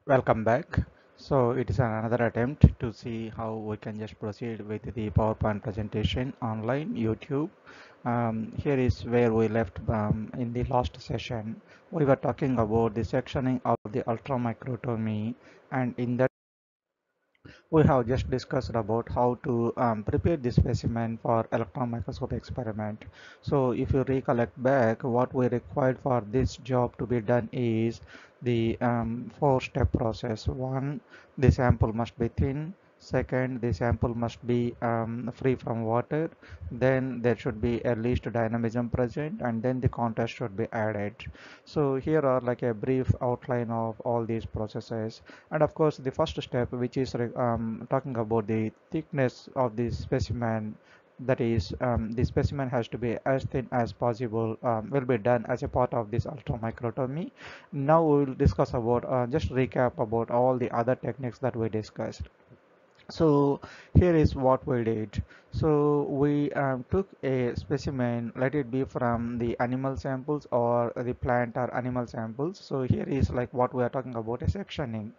Welcome back. So it is another attempt to see how we can just proceed with the PowerPoint presentation online YouTube. Here is where we left in the last session. We were talking about the sectioning of the ultramicrotomy, and in that we have just discussed about how to prepare the specimen for electron microscope experiment. So if you recollect back, what we required for this job to be done is the four-step process. One, the sample must be thin. Second, the sample must be free from water. Then there should be at least dynamism present, and then the contrast should be added. So here are like a brief outline of all these processes. And of course, the first step, which is talking about the thickness of the specimen, that is, the specimen has to be as thin as possible, will be done as a part of this ultramicrotomy. Now we will discuss about, just recap about all the other techniques that we discussed. So here is what we did. So we took a specimen, let it be from the animal samples or the plant or animal samples. So here is like what we are talking about, a sectioning.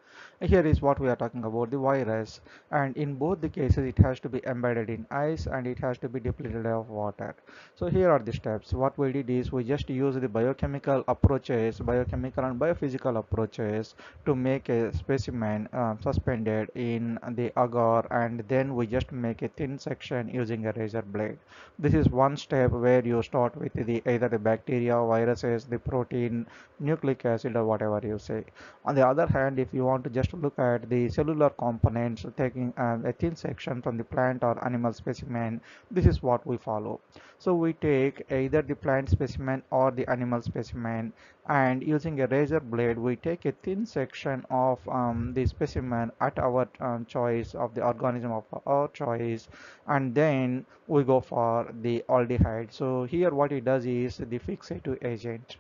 Here is what we are talking about, the virus. And in both the cases, it has to be embedded in ice and it has to be depleted of water. So here are the steps. What we did is we just use the biochemical approaches, biochemical and biophysical approaches to make a specimen suspended in the agar, and then we just make a thin section using a razor blade. This is one step where you start with the either the bacteria, viruses, the protein, nucleic acid, or whatever you say. On the other hand, if you want to just look at the cellular components, taking a thin section from the plant or animal specimen, this is what we follow. So we take either the plant specimen or the animal specimen, and using a razor blade we take a thin section of the specimen at our choice of the organism of our choice, and then we go for the aldehyde. So here what it does is the fixative agent.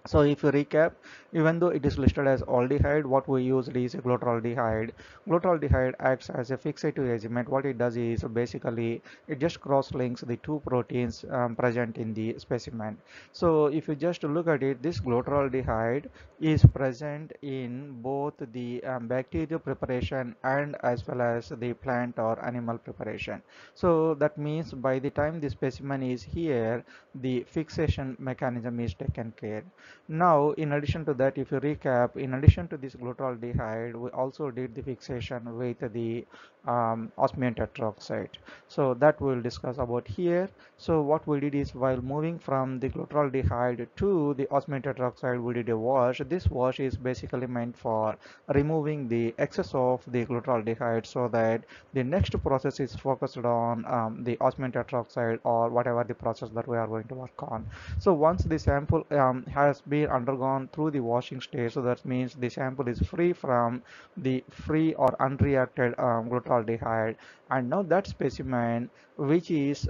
So if you recap, even though it is listed as aldehyde, what we used is a glutaraldehyde. Glutaraldehyde acts as a fixative agent. What it does is basically it just cross-links the two proteins present in the specimen. So if you just look at it, this glutaraldehyde is present in both the bacterial preparation and as well as the plant or animal preparation. So that means by the time the specimen is here, the fixation mechanism is taken care. Now, in addition to that, if you recap, in addition to this glutaraldehyde, we also did the fixation with the osmium tetroxide. So that we'll discuss about here. So what we did is while moving from the glutaraldehyde to the osmium tetroxide, we did a wash. This wash is basically meant for removing the excess of the glutaraldehyde so that the next process is focused on the osmium tetroxide or whatever the process that we are going to work on. So once the sample has been undergone through the washing stage, so that means the sample is free from the free or unreacted glutaraldehyde, and now that specimen which is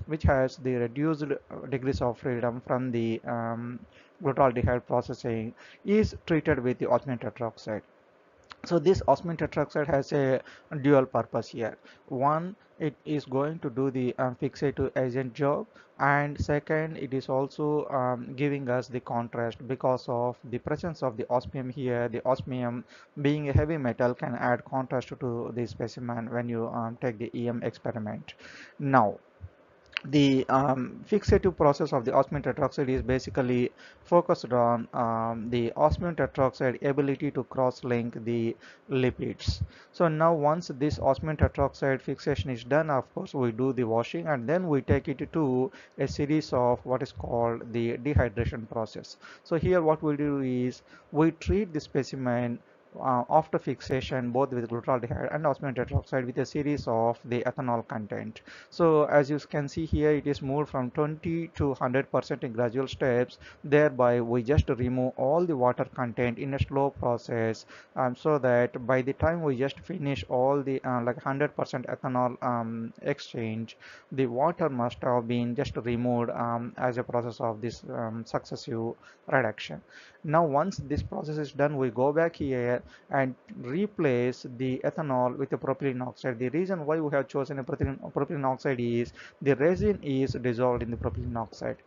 which has the reduced degrees of freedom from the glutaraldehyde processing is treated with the osmium tetroxide. So this osmium tetroxide has a dual purpose here. One, it is going to do the fixative agent job, and second, it is also giving us the contrast because of the presence of the osmium here. The osmium, being a heavy metal, can add contrast to the specimen when you take the EM experiment. Now, the fixative process of the osmium tetroxide is basically focused on the osmium tetroxide ability to cross-link the lipids. So now once this osmium tetroxide fixation is done, of course we do the washing, and then we take it to a series of what is called the dehydration process. So here what we do is we treat the specimen after fixation both with glutaraldehyde and osmium tetroxide with a series of the ethanol content. So as you can see here, it is moved from 20 to 100% in gradual steps. Thereby we just remove all the water content in a slow process, so that by the time we just finish all the like 100% ethanol exchange, the water must have been just removed as a process of this successive reduction. Now once this process is done, we go back here and replace the ethanol with the propylene oxide. The reason why we have chosen a propylene oxide is the resin is dissolved in the propylene oxide.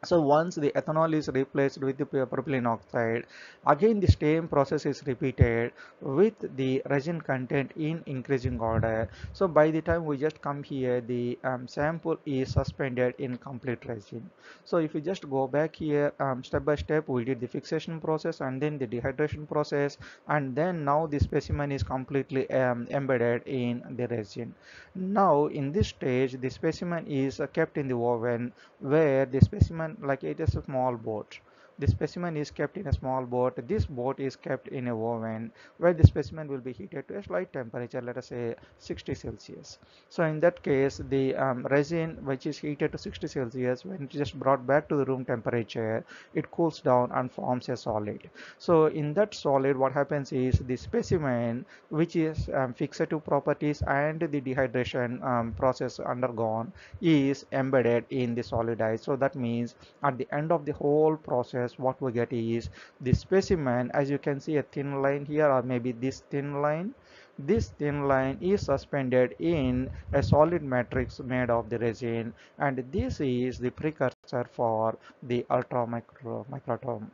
So once the ethanol is replaced with the propylene oxide, again the same process is repeated with the resin content in increasing order. So by the time we just come here, the sample is suspended in complete resin. So if you just go back here, step by step, we did the fixation process and then the dehydration process, and then now the specimen is completely embedded in the resin. Now in this stage, the specimen is kept in the oven, where the specimen, like it is a small boat, the specimen is kept in a small boat. This boat is kept in a oven where the specimen will be heated to a slight temperature, let us say 60 Celsius. So in that case, the resin which is heated to 60 Celsius, when it is just brought back to the room temperature, it cools down and forms a solid. So in that solid, what happens is the specimen, which is fixative properties and the dehydration process undergone, is embedded in the solid ice. So that means at the end of the whole process, what we get is the specimen, as you can see a thin line here, or maybe this thin line. This thin line is suspended in a solid matrix made of the resin, and this is the precursor for the ultramicrotomy.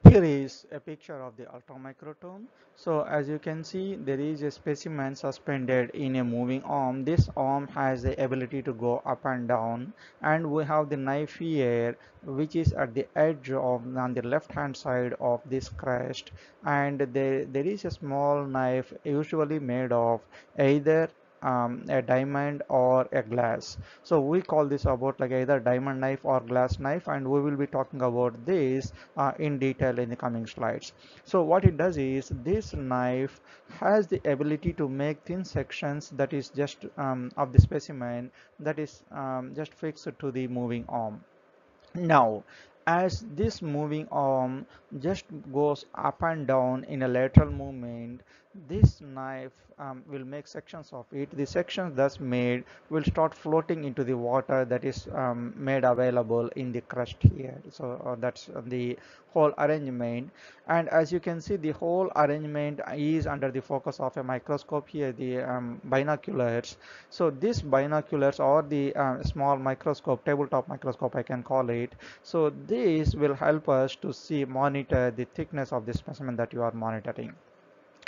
Here is a picture of the ultramicrotome. So as you can see, there is a specimen suspended in a moving arm. This arm has the ability to go up and down, and we have the knife here, which is at the edge of on the left hand side of this crest, and there is a small knife usually made of either a diamond or a glass. So we call this about like either diamond knife or glass knife, and we will be talking about this in detail in the coming slides. So what it does is this knife has the ability to make thin sections that is just of the specimen that is just fixed to the moving arm. Now, as this moving arm just goes up and down in a lateral movement, this knife will make sections of it. The sections thus made will start floating into the water that is made available in the crust here. So that's the whole arrangement. And as you can see, the whole arrangement is under the focus of a microscope here, the binoculars. So these binoculars, or the small microscope, tabletop microscope I can call it. So this will help us to see, monitor the thickness of the specimen that you are monitoring.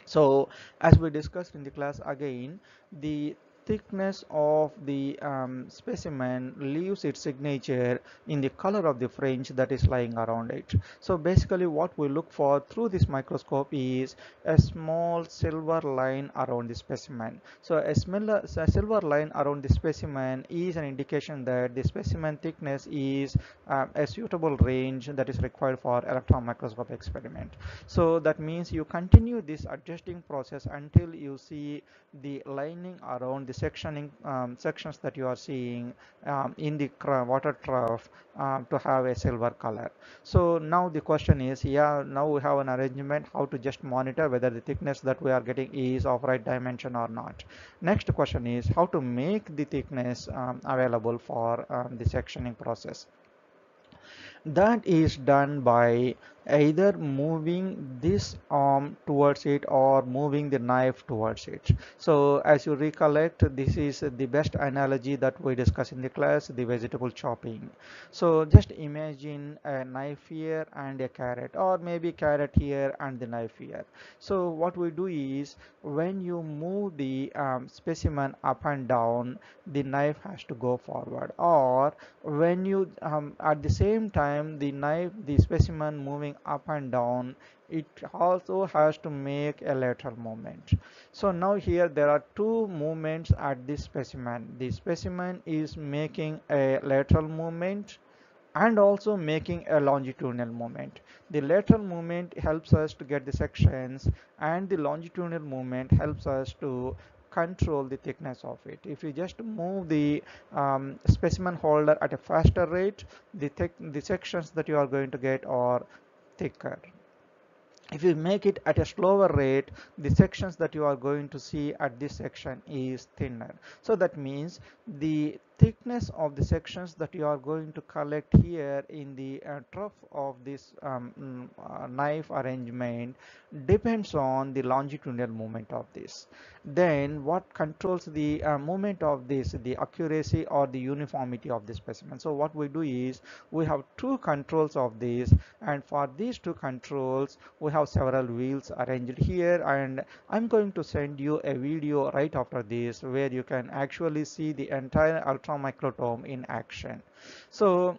So as we discussed in the class again, the thickness of the specimen leaves its signature in the color of the fringe that is lying around it. So basically what we look for through this microscope is a small silver line around the specimen. So a silver line around the specimen is an indication that the specimen thickness is a suitable range that is required for electron microscope experiment. So that means you continue this adjusting process until you see the lining around the sections that you are seeing in the water trough to have a silver color. So now the question is, yeah, now we have an arrangement how to just monitor whether the thickness that we are getting is of right dimension or not. Next question is how to make the thickness available for the sectioning process. That is done by either moving this arm towards it or moving the knife towards it. So as you recollect, this is the best analogy that we discussed in the class, the vegetable chopping. So just imagine a knife here and a carrot, or maybe carrot here and the knife here. So what we do is when you move the specimen up and down, the knife has to go forward, or when you at the same time the specimen moving up and down, it also has to make a lateral movement. So now here there are two movements at this specimen. The specimen is making a lateral movement and also making a longitudinal movement. The lateral movement helps us to get the sections, and the longitudinal movement helps us to control the thickness of it. If you just move the specimen holder at a faster rate, the sections that you are going to get are thicker. If you make it at a slower rate, the sections that you are going to see at this section is thinner. So that means the thickness of the sections that you are going to collect here in the trough of this knife arrangement depends on the longitudinal movement of this. Then what controls the movement of this, the accuracy or the uniformity of the specimen? So what we do is we have two controls of this, and for these two controls we have several wheels arranged here, and I'm going to send you a video right after this where you can actually see the entire ultramicrotome in action. So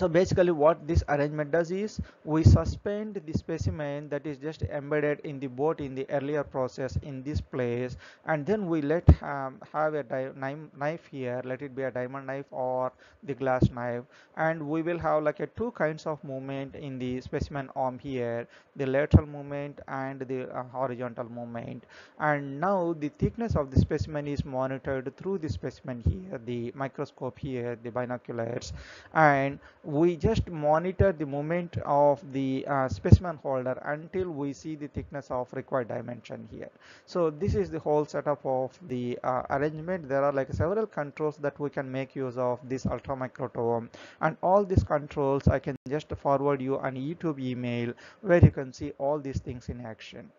basically what this arrangement does is we suspend the specimen that is just embedded in the boat in the earlier process in this place, and then we let have a knife here, let it be a diamond knife or the glass knife, and we will have like a two kinds of movement in the specimen arm here, the lateral movement and the horizontal movement. And now the thickness of the specimen is monitored through the specimen here, the microscope here, the binoculars, and we just monitor the movement of the specimen holder until we see the thickness of required dimension here. So this is the whole setup of the arrangement. There are like several controls that we can make use of this ultramicrotome, and all these controls I can just forward you an YouTube email where you can see all these things in action.